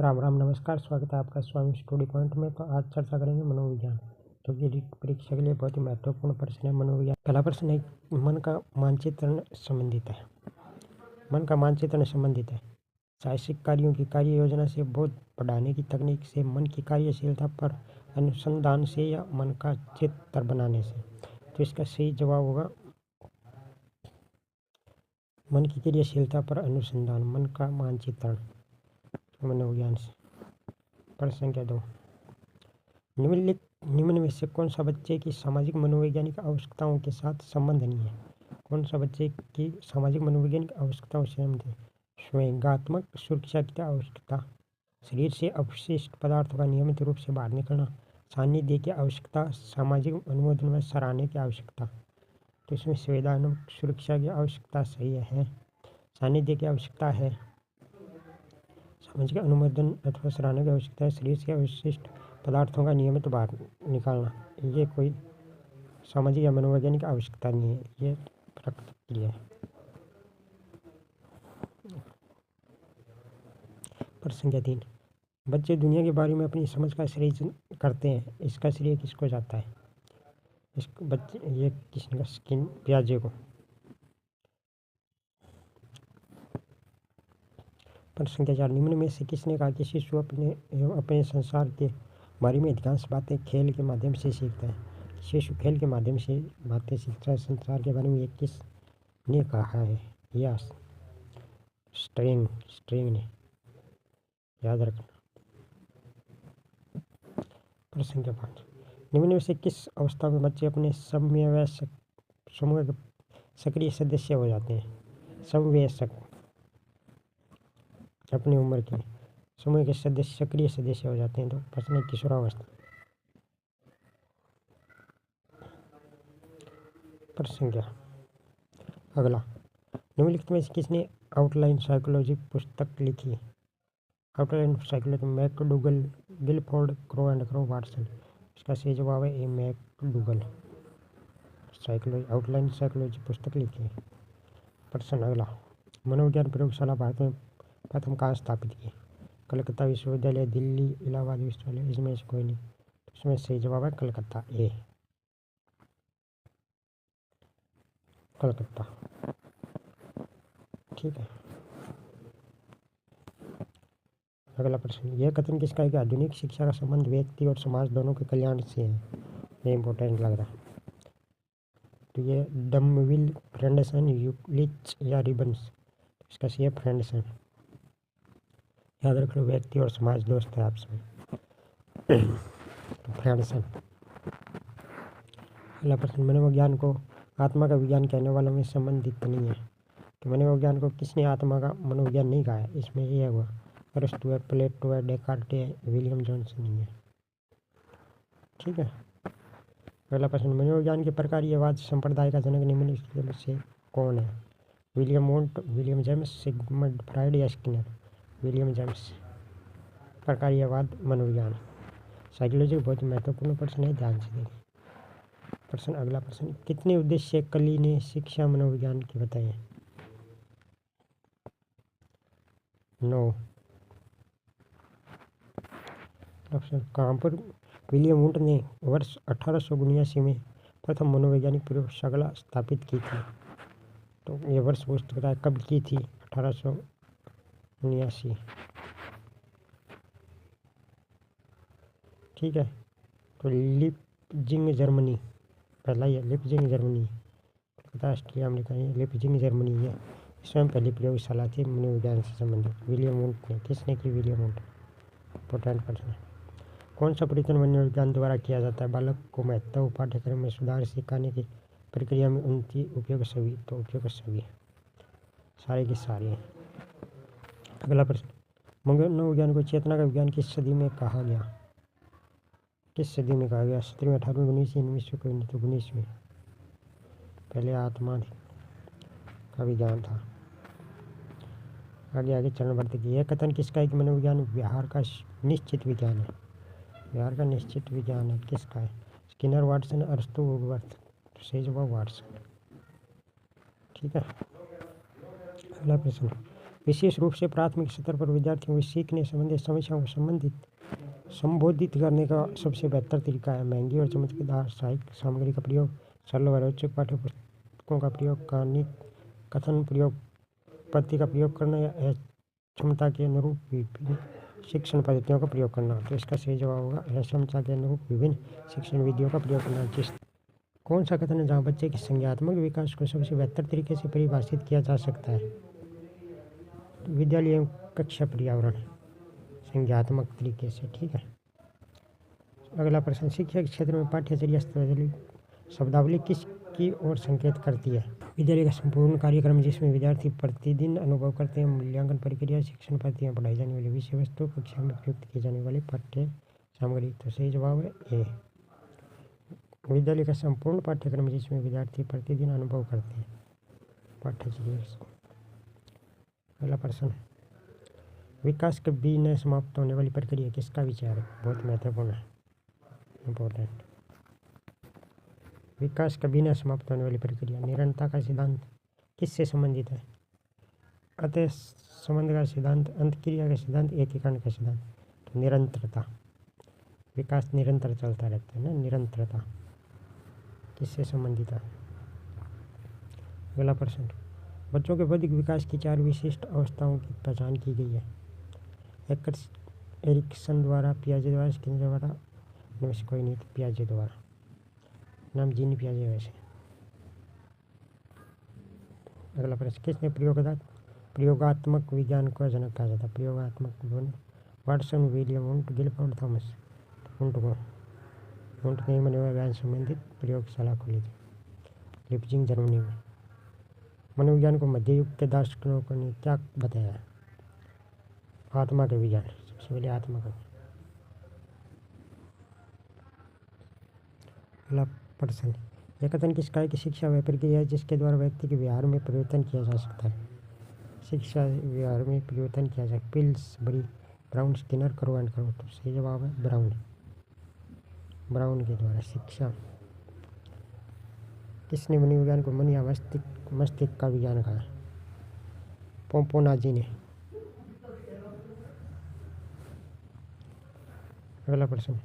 राम राम नमस्कार। स्वागत है आपका स्वामी स्टडी पॉइंट में। तो आज चर्चा करेंगे मनोविज्ञान, जो कि परीक्षा के लिए बहुत ही महत्वपूर्ण प्रश्न है। मनोविज्ञान पहला प्रश्न है, मन का मानचित्रण संबंधित है। मन का मानचित्रण संबंधित है साहसिक कार्यों की कार्य योजना से, बोध बढ़ाने की तकनीक से, मन की कार्यशीलता पर अनुसंधान से, या मन का चित्र बनाने से। तो इसका सही जवाब होगा मन की क्रियाशीलता पर अनुसंधान, मन का मानचित्रण मनोविज्ञान से। प्रश्न संख्या 2, निम्न में से कौन सा बच्चे की सामाजिक मनोवैज्ञानिक आवश्यकताओं के साथ संबंधनीय है? कौन सा बच्चे की सामाजिक मनोवैज्ञानिक आवश्यकताओं से संबंधित है? स्वयंगात्मक सुरक्षा की आवश्यकता, शरीर से अपशिष्ट पदार्थों का नियमित रूप से बाहर निकलना, सानिध्य की आवश्यकता, सामाजिक अनुमोदन में सराहने की आवश्यकता। तो इसमें संवैधानिक सुरक्षा की आवश्यकता सही है, सानिध्य की आवश्यकता है, सामाजिक अनुमोदन अथवा सराहना की आवश्यकता है, शरीर से अवशिष्ट पदार्थों का नियमित बाहर निकालना। ये कोई सामाजिक या मनोवैज्ञानिक आवश्यकता नहीं है, ये प्रकृति के लिए है। प्रश्न संख्या 3, बच्चे दुनिया के बारे में अपनी समझ का श्रेय करते हैं, इसका श्रेय किसको जाता है? इसको बच्चे ये किसने का स्किन पियाजे को। प्रश्न संख्या 4, निम्न में से किसने कहा कि शिशु अपने संसार के बारे में अधिकांश बातें खेल के माध्यम से सीखता है? शिशु खेल के माध्यम से बातें सीखता है संसार के बारे में, ये किसने कहा है? या स्ट्रिंग ने, याद रखना। प्रश्न संख्या 5, निम्न में से किस अवस्था में बच्चे अपने समवयस्क समूह के सक्रिय सदस्य हो जाते हैं? समवयस्क अपनी उम्र के समूह के सदस्य सक्रिय सदस्य हो जाते हैं। तो प्रश्न है किशोरावस्था। प्रश्न संख्या अगला, निम्नलिखित में से किसने आउटलाइन साइकोलॉजी पुस्तक लिखी? Outline psychology McDougall, Guilford, Crow and Crow, Watson. इसका सही जवाब है A McDougall. Psychology outline psychology पुस्तक लिखी है। प्रश्न अगला, मनोविज्ञान प्रयोगशाला भारत में प्रथम कहाँ स्थापित की? कलकत्ता विश्वविद्यालय, दिल्ली, इलाहाबाद विश्वविद्यालय, इसमें से कोई नहीं। इसमें सही जवाब है कलकत्ता, ए कलकत्ता। ठीक है। अगला प्रश्न, यह कथन किसका है कि आधुनिक शिक्षा का संबंध व्यक्ति और समाज दोनों के कल्याण से है? ये इंपॉर्टेंट लग रहा है। तो ये डमविल, फ्रेंडसन, यूक्लिच या रिबन्स। इसका सही है फ्रेंडसन। याद रख लो, व्यक्ति और समाज दोस्त है आपस में। तो फ्रेंडसन। अगला प्रश्न, मनोविज्ञान को आत्मा का विज्ञान कहने वालों में संबंधित नहीं है। तो मनोविज्ञान को किसने आत्मा का मनोविज्ञान नहीं कहा है? इसमें यह हुआ अरस्तु है, प्लेटो है, डेकार्ट है, विलियम जोन्स नहीं है। ठीक है। अगला प्रश्न, मनोविज्ञान के प्रकार्यवाद संप्रदाय का जनक निम्नलिखित में से कौन है? William Wundt, William James, Sigmund Freud या स्किनर? William James. प्रकार्यवाद मनोविज्ञान साइकोलॉजी बहुत महत्वपूर्ण प्रश्न है, ध्यान से देखिए। प्रश्न अगला प्रश्न, कितने उद्देश्य कली ने शिक्षा मनोविज्ञान के बताए हैं? 9। ऑप्शन, कहाँ पर विलियम वुंट ने वर्ष 1879 में प्रथम मनोवैज्ञानिक प्रयोगशाला स्थापित की थी? तो ये वर्ष पूछ रहा है कब की थी? 1879। ठीक है। तो लिपजिंग जर्मनी, पहला ही है Leipzig Germany, Calcutta Austria America, Leipzig Germany है। इसमें पहली प्रयोगशाला थी मनोविज्ञान से संबंधित, विलियम वुंट ने। किसने की? William Wundt. इंपॉर्टेंट प्रश्न है। कौन सा परिवर्तन मनोविज्ञान द्वारा किया जाता है? बालक को महत्व पाठ्यक्रम में सुधार, सिखाने की प्रक्रिया में उन्नति, उपयोग सभी। तो उपयोग सभी सारे के सारे हैं। अगला प्रश्न, मनोविज्ञान को चेतना का विज्ञान किस सदी में कहा गया? किस सदी में कहा गया? 17वीं, 18वीं, 19वीं, 19वीं? तो 19वीं। पहले आत्मा का विज्ञान था। आगे चरण बढ़ते कि यह कथन किसका है कि मनोविज्ञान व्यवहार का निश्चित विज्ञान है? व्यवहार का निश्चित विज्ञान है, किसका है? स्किनर, वाटसन, अरस्तु, वुडवर्थ। सही जवाब वाटसन। ठीक है। अगला प्रश्न, विशेष रूप से प्राथमिक स्तर पर विद्यार्थियों को सीखने संबंधी समस्याओं को संबोधित करने का सबसे बेहतर तरीका है महंगी और चमकदार साहित्य सामग्री का प्रयोग, सरल व रोचक पाठ्य पुस्तकों का प्रयोग, कहानी कथन प्रयोग पद्धति का प्रयोग करना या क्षमता के अनुरूप विभिन्न शिक्षण पद्धतियों का प्रयोग करना। तो इसका सही जवाब होगा क्षमता के अनुरूप विभिन्न शिक्षण विधियों का प्रयोग करना। कौन सा कथन है जहाँ बच्चे के संज्ञानात्मक विकास को सबसे बेहतर तरीके से परिभाषित किया जा सकता है? विद्यालय एवं कक्षा पर्यावरण संज्ञानात्मक तरीके से। ठीक है। अगला प्रश्न, शिक्षा के क्षेत्र में पाठ्यचर्या शब्दावली किसकी ओर संकेत करती है? विद्यालय का संपूर्ण कार्यक्रम जिसमें विद्यार्थी प्रतिदिन अनुभव करते हैं, मूल्यांकन प्रक्रिया, शिक्षण पद्धति में पढ़ाई जाने वाली विषय वस्तु, कक्षा में प्रयुक्त की जाने वाली पाठ्य सामग्री। तो सही जवाब है ए। विद्यालय का संपूर्ण पाठ्यक्रम जिसमें विद्यार्थी प्रतिदिन अनुभव करते हैं, पाठ्यचर्या। अगला प्रश्न, विकास कभी न समाप्त होने वाली प्रक्रिया किसका विचार है? बहुत महत्वपूर्ण है, इम्पोर्टेंट। विकास कभी न समाप्त होने वाली प्रक्रिया। निरंतरता का सिद्धांत किससे संबंधित है? अतः संबंध का सिद्धांत, अंतक्रिया का सिद्धांत, एकीकरण का सिद्धांत। तो निरंतरता, विकास निरंतर चलता रहता है ना, निरंतरता किससे संबंधित है? अगला प्रश्न, बच्चों के बौद्धिक विकास की 4 विशिष्ट अवस्थाओं की पहचान की गई है। एरिक्सन द्वारा, पियाजे द्वारा, स्किनर द्वारा, इनमें से कोई नहीं। तो पियाजे द्वारा, नाम जीन पियाजे वैसे। अगला प्रश्न, किसने प्रयोगात्मक विज्ञान का जनक कहा जाता है? प्रयोगात्मक Watson, William Wundt, Guilford, Thomas. Wundt ने मनोविज्ञान संबंधित प्रयोगशाला खोली थी लिप्जिंग, जर्मनी में। मनोविज्ञान को मध्य युग के दार्शनिकों ने क्या बताया? आत्मा के विज्ञान, सबसे पहले आत्मा का। अगला प्रश्न, यह कथन किसका है कि शिक्षा वह प्रक्रिया है जिसके द्वारा व्यक्ति के व्यवहार में परिवर्तन किया जा सकता है? शिक्षा व्यवहार में परिवर्तन किया जा सकता है। पिल्सबरी, ब्राउन, स्किनर, करो एंड करो। तो सही जवाब है ब्राउन के द्वारा शिक्षा। किसने मनोविज्ञान को मन या मस्तिष्क का विज्ञान कहा? पोम्पोनाजी ने। अगला प्रश्न,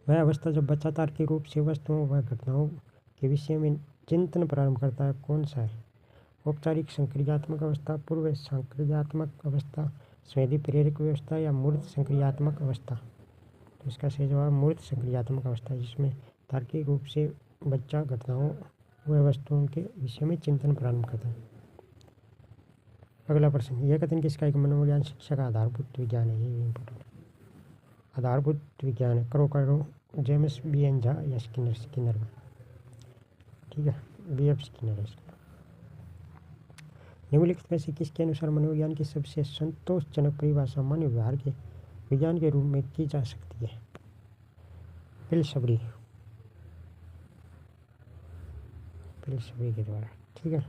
वह अवस्था जब बच्चा तार्किक रूप से वस्तुओं व घटनाओं के विषय में चिंतन प्रारंभ करता है, कौन सा है? औपचारिक संक्रियात्मक अवस्था, पूर्व संक्रियात्मक अवस्था, संवेदी प्रेरक अवस्था या मूर्त संक्रियात्मक अवस्था? तो इसका सही जवाब मूर्त संक्रियात्मक अवस्था, जिसमें तार्किक रूप से बच्चा घटनाओं व वस्तुओं के विषय में चिंतन प्रारंभ करता है। अगला प्रश्न, यह कथन किसका है कि मनोविज्ञान शिक्षा का आधारभूत विज्ञान है? ये इम्पोर्टेंट आधारभूत विज्ञान है। करो जेम्स बी एन झा या स्किनर का। ठीक है, BF स्किनर है। निम्नलिखित में से किसके अनुसार मनोविज्ञान की सबसे संतोषजनक परिभाषा मानव व्यवहार के विज्ञान के रूप में की जा सकती है? पिल्सबरी के द्वारा। ठीक है।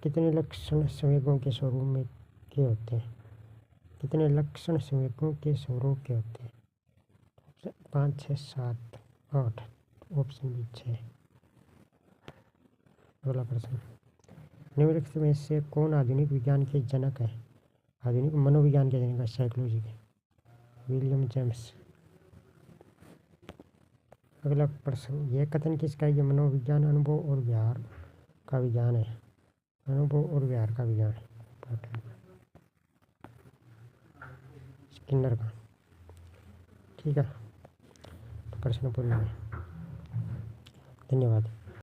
कितने लक्षण संवेगों के स्वरूप में के होते हैं? कितने लक्षण संवेगों के स्वरूप के होते हैं? 5, 6, 7, 8। Option B 6। अगला प्रश्न, निम्नलिखित में से कौन आधुनिक विज्ञान के जनक है? आधुनिक मनोविज्ञान के जनक है साइकोलॉजी के? William James. अगला प्रश्न, यह कथन किसका है कि मनोविज्ञान अनुभव और व्यवहार का विज्ञान है? अनुभव और व्यवहार का विज्ञान, स्किनर का। ठीक है, तो प्रश्न पूर्ण है। धन्यवाद।